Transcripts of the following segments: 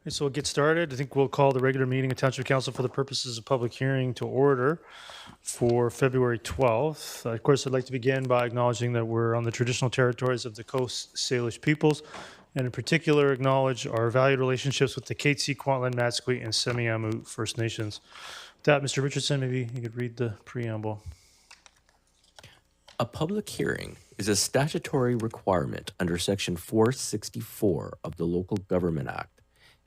Okay, so we'll get started. I think we'll call the regular meeting of Township Council for the purposes of public hearing to order for February 12th. Of course, I'd like to begin by acknowledging that we're on the traditional territories of the Coast Salish peoples, and in particular acknowledge our valued relationships with the Katzie, Kwantlen, Matsqui, and Semiahmoo First Nations. With that, Mr. Richardson, maybe you could read the preamble. A public hearing is a statutory requirement under Section 464 of the Local Government Act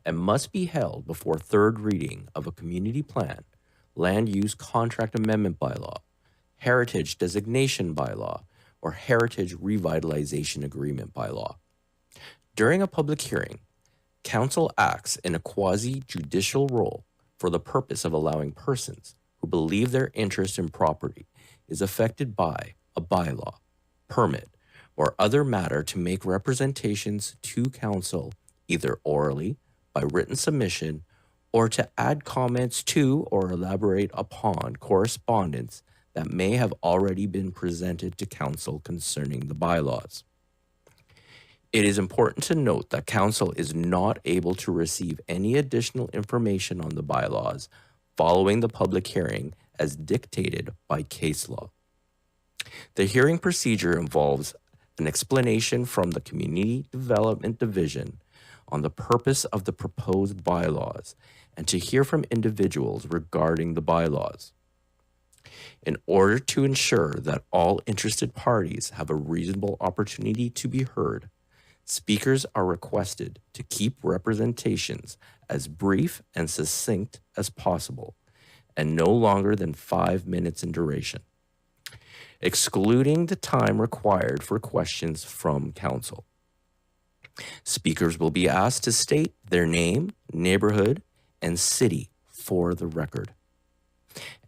and must be held before third reading of a community plan, land use contract amendment bylaw, heritage designation bylaw, or heritage revitalization agreement bylaw. During a public hearing, council acts in a quasi-judicial role for the purpose of allowing persons who believe their interest in property is affected by a bylaw, permit, or other matter to make representations to council either orally, by written submission, or to add comments to or elaborate upon correspondence that may have already been presented to council concerning the bylaws. It is important to note that council is not able to receive any additional information on the bylaws following the public hearing as dictated by case law. The hearing procedure involves an explanation from the Community Development Division on the purpose of the proposed bylaws and to hear from individuals regarding the bylaws. In order to ensure that all interested parties have a reasonable opportunity to be heard, speakers are requested to keep representations as brief and succinct as possible and no longer than 5 minutes in duration, excluding the time required for questions from council. Speakers will be asked to state their name, neighborhood, and city for the record.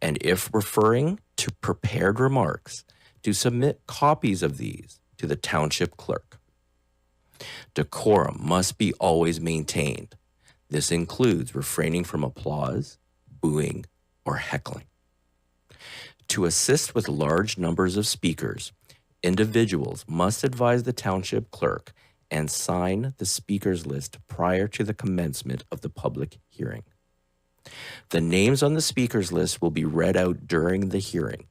And if referring to prepared remarks, to submit copies of these to the township clerk. Decorum must be always maintained. This includes refraining from applause, booing, or heckling. To assist with large numbers of speakers, individuals must advise the township clerk and sign the speakers list prior to the commencement of the public hearing. The names on the speakers list will be read out during the hearing.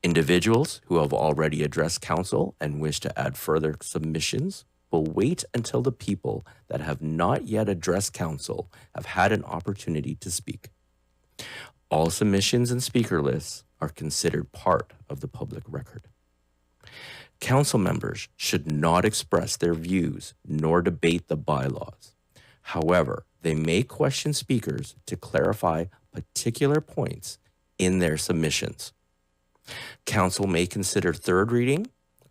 Individuals who have already addressed council and wish to add further submissions will wait until the people that have not yet addressed council have had an opportunity to speak. All submissions and speaker lists are considered part of the public record. Council members should not express their views nor debate the bylaws. However, they may question speakers to clarify particular points in their submissions. Council may consider third reading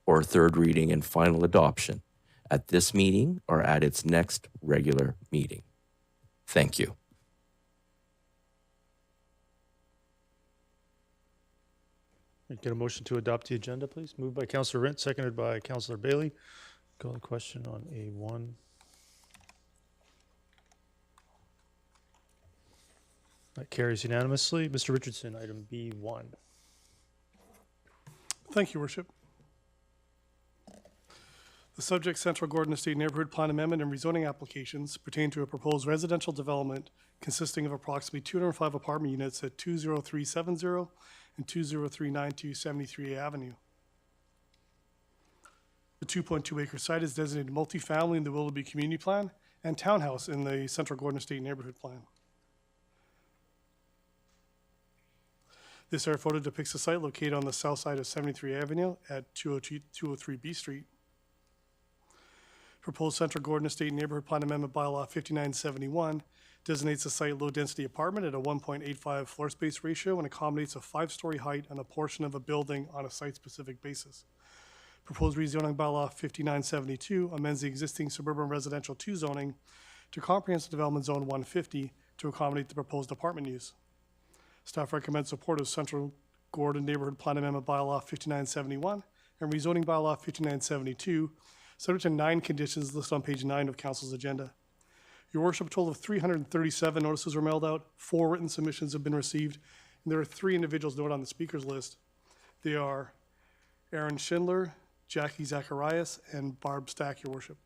or third reading and final adoption at this meeting or at its next regular meeting. Thank you. Get a motion to adopt the agenda, please. Moved by Councillor Rint, seconded by Councillor Bailey. Call the question on A1. That carries unanimously. Mr. Richardson, item B1. Thank you, Worship. The subject Central Gordon Estate Neighborhood Plan Amendment and rezoning applications pertain to a proposed residential development consisting of approximately 205 apartment units at 20370 and 20392 73A Avenue. The 2.2 acre site is designated multifamily in the Willoughby Community Plan and townhouse in the Central Gordon Estate Neighborhood Plan. This air photo depicts a site located on the south side of 73 Avenue at 203 B Street. Proposed Central Gordon Estate Neighborhood Plan Amendment Bylaw 5971 designates the site low-density apartment at a 1.85 floor space ratio and accommodates a 5-story height on a portion of a building on a site-specific basis. Proposed rezoning Bylaw 5972 amends the existing suburban residential 2 zoning to Comprehensive Development Zone 150 to accommodate the proposed apartment use. Staff recommends support of Central Gordon Neighborhood Plan Amendment Bylaw 5971 and rezoning Bylaw 5972, subject to 9 conditions listed on page 9 of Council's agenda. Your Worship, a total of 337 notices were mailed out, 4 written submissions have been received, and there are 3 individuals noted on the speakers list. They are Aaron Schindler, Jackie Zacharias, and Barb Stack, Your Worship.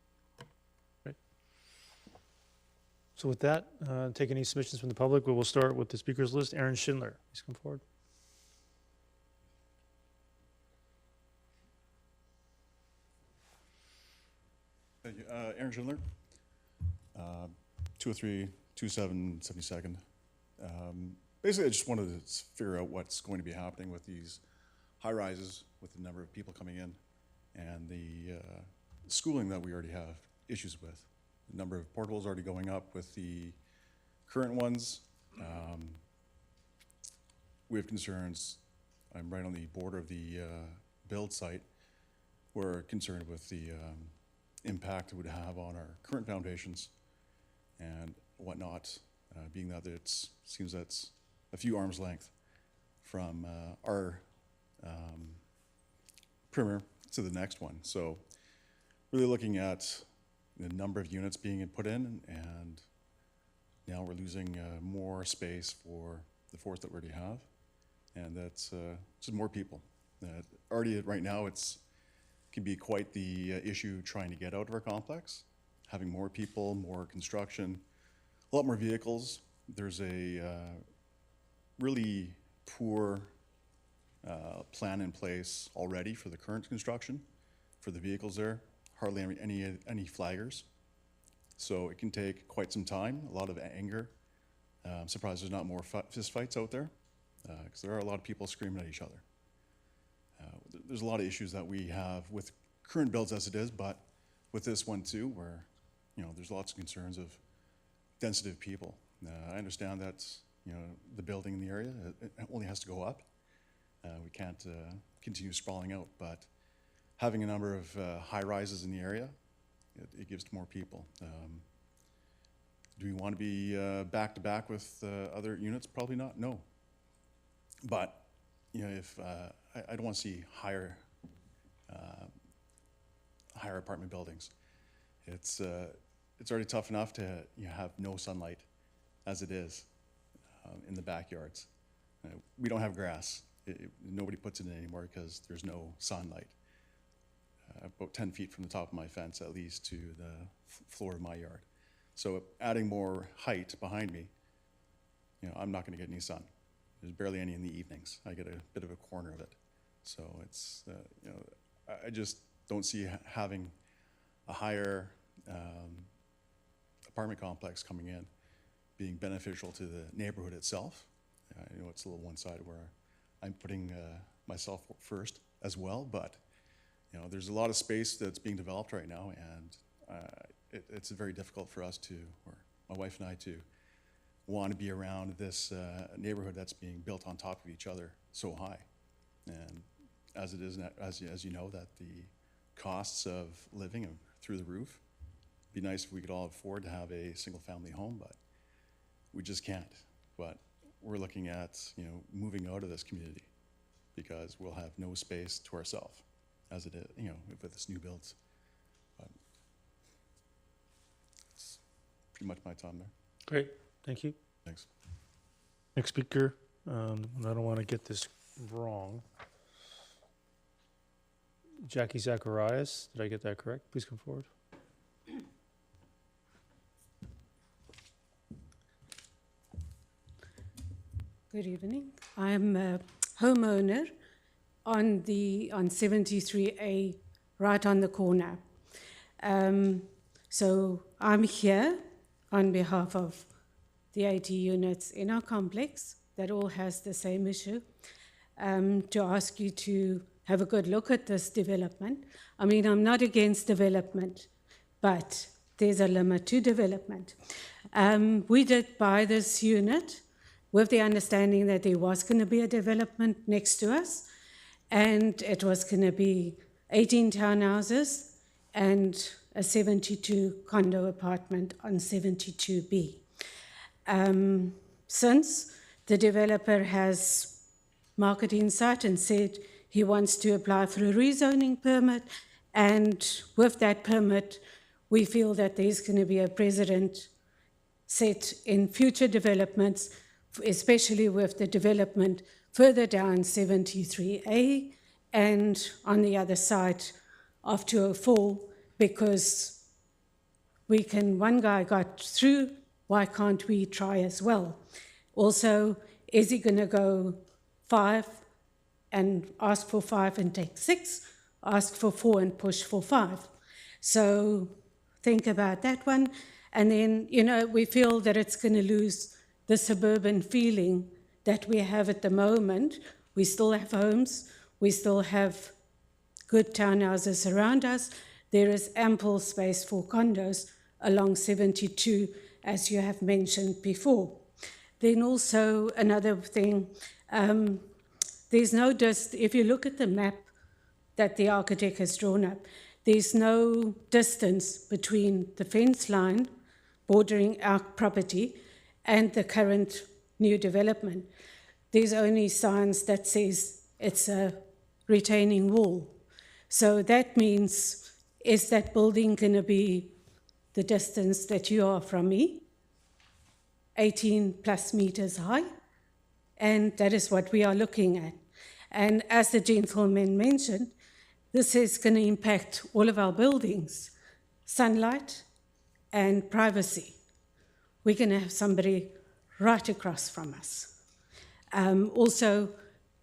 So with that, take any submissions from the public. We will start with the speakers list. Aaron Schindler, please come forward. Thank you. Aaron Schindler, 203 2772nd. Basically, I just wanted to figure out what's going to be happening with these high rises, with the number of people coming in, and the schooling that we already have issues with. The number of portables already going up with the current ones. We have concerns. I'm right on the border of the build site. We're concerned with the impact it would have on our current foundations and whatnot, being that it seems that's a few arms length from our perimeter to the next one. So really looking at the number of units being put in, and now we're losing more space for the force that we already have, and that's just more people. Already right now can be quite the issue trying to get out of our complex, having more people, more construction, a lot more vehicles. There's a really poor plan in place already for the current construction, for the vehicles there, hardly any flaggers. So it can take quite some time, a lot of anger. I'm surprised there's not more fist fights out there, because there are a lot of people screaming at each other. There's a lot of issues that we have with current builds as it is, but with this one too, where there's lots of concerns of density of people. I understand that the building in the area it only has to go up. We can't continue sprawling out, but having a number of high rises in the area, it gives to more people. Do we want to be back to back with other units? Probably not. No. But if I don't want to see higher apartment buildings. It's already tough enough to have no sunlight as it is in the backyards. We don't have grass. Nobody puts it in anymore because there's no sunlight. About 10 feet from the top of my fence, at least, to the floor of my yard. So adding more height behind me, I'm not going to get any sun. There's barely any in the evenings. I get a bit of a corner of it. So it's, I just don't see having a higher apartment complex coming in being beneficial to the neighborhood itself. I know it's a little one-sided where I'm putting myself first as well, but there's a lot of space that's being developed right now, and it's very difficult for us to, or my wife and I, to want to be around this neighborhood that's being built on top of each other so high. And as it is, as you know, that the costs of living are through the roof. It'd be nice if we could all afford to have a single-family home, but we just can't. But we're looking at moving out of this community because we'll have no space to ourselves as it is, with this new builds. But it's pretty much my time there. Great, thank you. Thanks. Next speaker, and I don't want to get this wrong. Jackie Zacharias, did I get that correct? Please come forward. Good evening. I'm a homeowner on 73A, right on the corner. So I'm here on behalf of the 80 units in our complex that all has the same issue, to ask you to have a good look at this development. I mean, I'm not against development, but there's a limit to development. We did buy this unit with the understanding that there was going to be a development next to us, and it was going to be 18 townhouses and a 72 condo apartment on 72B. Since the developer has marketed inside and said he wants to apply for a rezoning permit, and with that permit, we feel that there's going to be a precedent set in future developments, especially with the development further down 73A and on the other side of 204, because one guy got through why can't we try as well? Also, is he going to go 5 and ask for 5 and take 6, ask for 4 and push for 5? So think about that one. And then, we feel that it's going to lose the suburban feeling that we have at the moment. We still have homes, we still have good townhouses around us. There is ample space for condos along 72, as you have mentioned before. Then also another thing, there's no if you look at the map that the architect has drawn up, there's no distance between the fence line bordering our property and the current new development. There's only signs that says it's a retaining wall. So that means, is that building going to be the distance that you are from me, 18 plus meters high? And that is what we are looking at. And as the gentleman mentioned, this is going to impact all of our buildings, sunlight and privacy. We're going to have somebody right across from us. Also,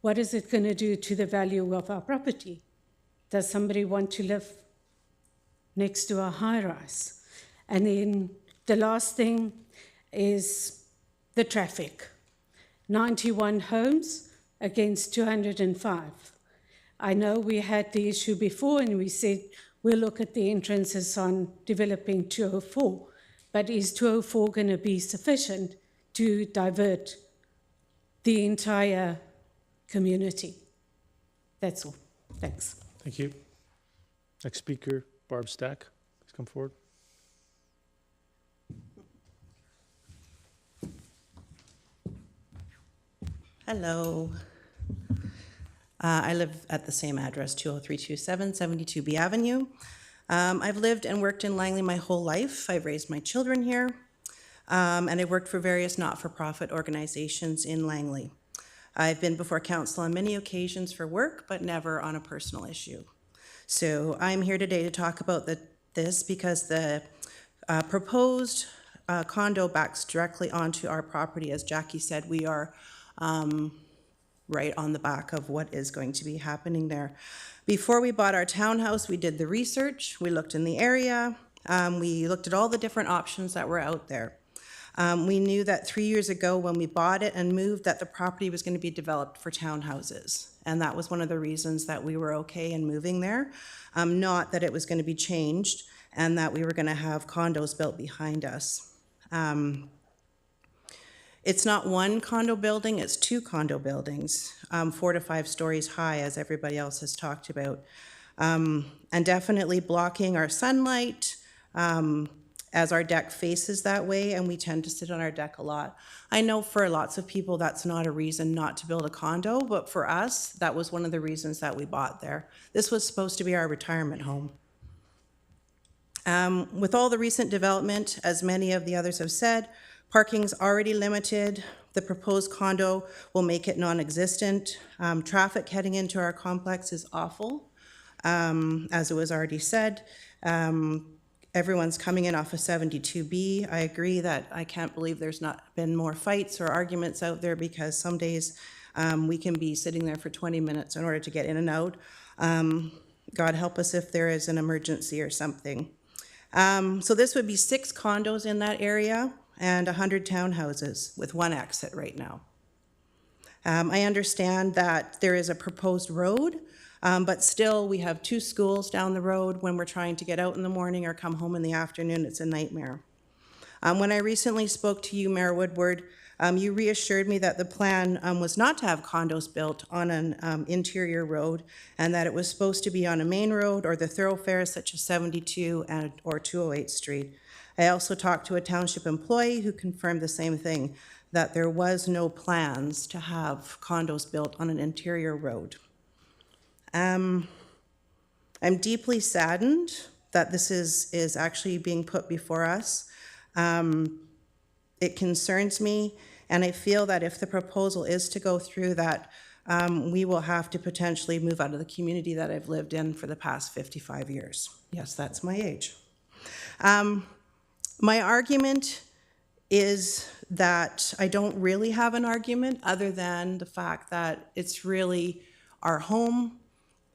what is it going to do to the value of our property? Does somebody want to live next to a high-rise? And then the last thing is the traffic. 91 homes against 205. I know we had the issue before and we said we'll look at the entrances on developing 204, but is 204 going to be sufficient to divert the entire community? That's all. Thanks. Thank you. Next speaker, Barb Stack. Please come forward. Hello. I live at the same address, 20327 72B Avenue. I've lived and worked in Langley my whole life. I've raised my children here, and I've worked for various not-for-profit organizations in Langley. I've been before council on many occasions for work, but never on a personal issue. So I'm here today to talk about this because the proposed condo backs directly onto our property. As Jackie said, we are right on the back of what is going to be happening there. Before we bought our townhouse, we did the research, we looked in the area, we looked at all the different options that were out there. We knew that 3 years ago when we bought it and moved that the property was going to be developed for townhouses. And that was one of the reasons that we were okay in moving there. Not that it was going to be changed and that we were going to have condos built behind us. It's not one condo building, it's 2 condo buildings, 4 to 5 stories high, as everybody else has talked about. And definitely blocking our sunlight, as our deck faces that way, and we tend to sit on our deck a lot. I know for lots of people that's not a reason not to build a condo, but for us, that was one of the reasons that we bought there. This was supposed to be our retirement home. With all the recent development, as many of the others have said, parking's already limited. The proposed condo will make it non-existent. Traffic heading into our complex is awful, as it was already said. Everyone's coming in off of 72B. I agree that I can't believe there's not been more fights or arguments out there, because some days we can be sitting there for 20 minutes in order to get in and out. God help us if there is an emergency or something. So this would be 6 condos in that area and 100 townhouses with 1 exit right now. I understand that there is a proposed road, but still we have 2 schools down the road. When we're trying to get out in the morning or come home in the afternoon, it's a nightmare. When I recently spoke to you, Mayor Woodward, you reassured me that the plan was not to have condos built on an interior road, and that it was supposed to be on a main road or the thoroughfares such as 72 or 208 Street. I also talked to a township employee who confirmed the same thing, that there was no plans to have condos built on an interior road. I'm deeply saddened that this is actually being put before us. It concerns me, and I feel that if the proposal is to go through, that we will have to potentially move out of the community that I've lived in for the past 55 years. Yes, that's my age. My argument is that I don't really have an argument other than the fact that it's really our home.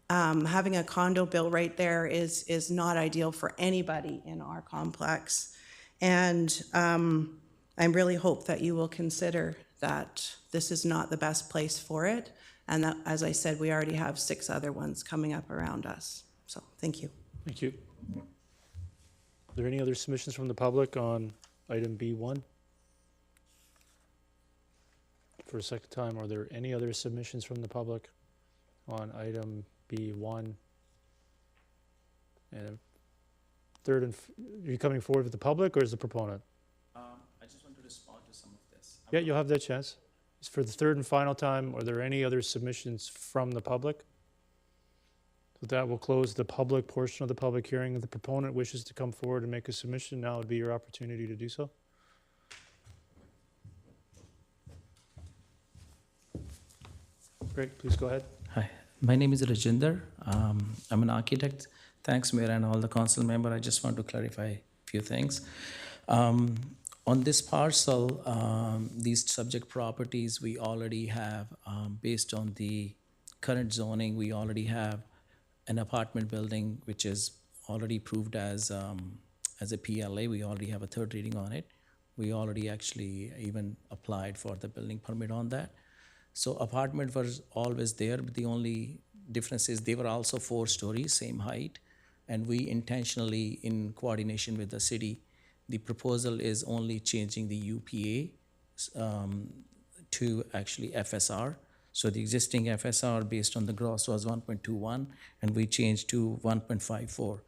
Having a condo built right there is not ideal for anybody in our complex. And I really hope that you will consider that this is not the best place for it. And that, as I said, we already have 6 other ones coming up around us. So, thank you. Thank you. Are there any other submissions from the public on item B1? For a second time, are there any other submissions from the public on item B1? And third, are you coming forward with the public or as the proponent? I just want to respond to some of this. Yeah, you'll have that chance. For the third and final time, are there any other submissions from the public? With that, we'll close the public portion of the public hearing. If the proponent wishes to come forward and make a submission, now would be your opportunity to do so. Great, please go ahead. Hi, my name is Rajinder. I'm an architect. Thanks, Mayor, and all the council member. I just want to clarify a few things. On this parcel, these subject properties, we already have, based on the current zoning, we already have an apartment building which is already approved as a PLA. We already have a third reading on it. We already actually even applied for the building permit on that. So apartment was always there, but the only difference is they were also 4 stories, same height. And we intentionally, in coordination with the city, the proposal is only changing the UPA to actually FSR. So the existing FSR based on the gross was 1.21, and we changed to 1.54.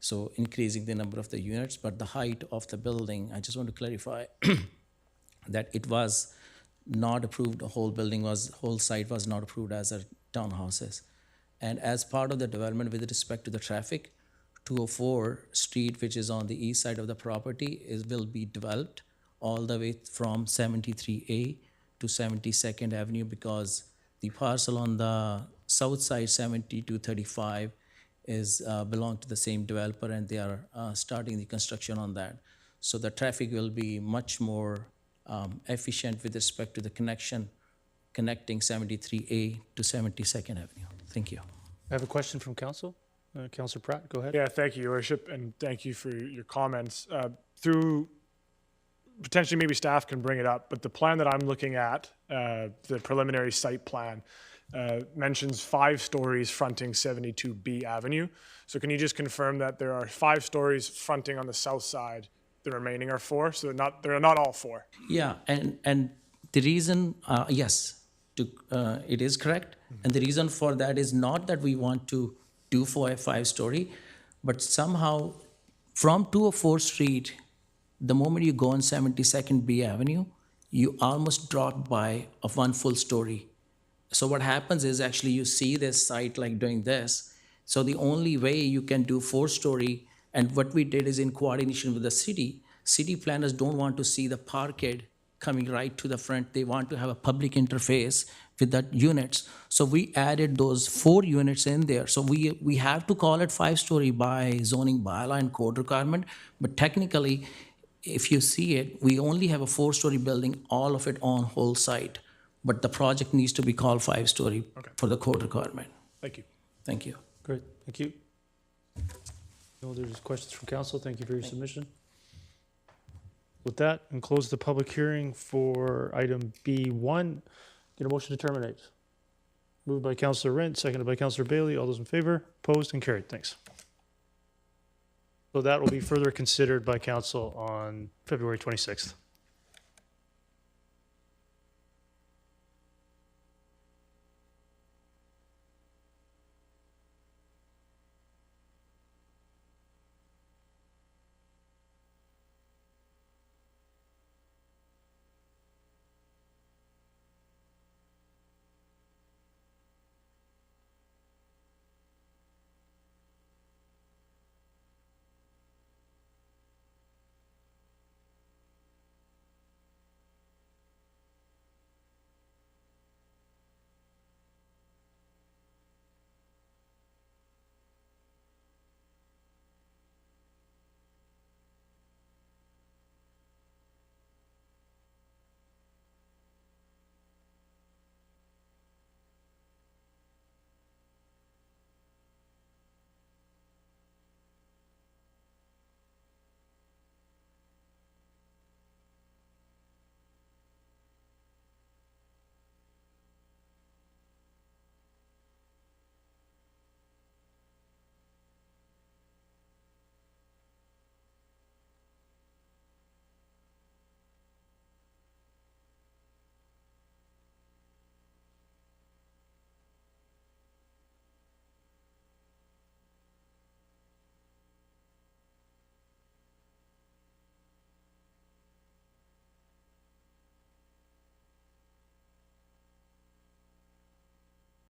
So increasing the number of the units, but the height of the building, I just want to clarify that it was not approved, the whole site was not approved as a townhouses. And as part of the development with respect to the traffic, 204 Street, which is on the east side of the property, will be developed all the way from 73A to 72nd Avenue, because the parcel on the south side, 7235, is belong to the same developer, and they are starting the construction on that. So the traffic will be much more efficient with respect to the connecting 73A to 72nd Avenue. Thank you. I have a question from council. Councilor Pratt, go ahead. Yeah, thank you, Your Worship, and thank you for your comments. Through, potentially maybe staff can bring it up, but the plan that I'm looking at, the preliminary site plan, mentions 5 stories fronting 72B Avenue. So can you just confirm that there are 5 stories fronting on the south side, the remaining are 4, so they're not all 4? Yeah, and the reason, yes, it is correct. And the reason for that is not that we want to do for a 5-story, but somehow from 204 Street, the moment you go on 72nd B Avenue, you almost drop by of 1 full story. So what happens is actually you see this site like doing this. So the only way you can do 4-story, and what we did is in coordination with the city planners don't want to see the parkade coming right to the front. They want to have a public interface with that units. So we added those 4 units in there. So we have to call it 5-story by zoning bylaw and code requirement, but technically, if you see it, we only have a 4-story building, all of it on whole site. But the project needs to be called 5-story for the code requirement. Thank you. Thank you. Great, thank you. No, there's questions from council. Thank you for your submission. With that, and close the public hearing for item B1. Get a motion to terminate. Moved by Councillor Rent, seconded by Councillor Bailey. All those in favor? Opposed and carried. Thanks. So that will be further considered by council on February 26th.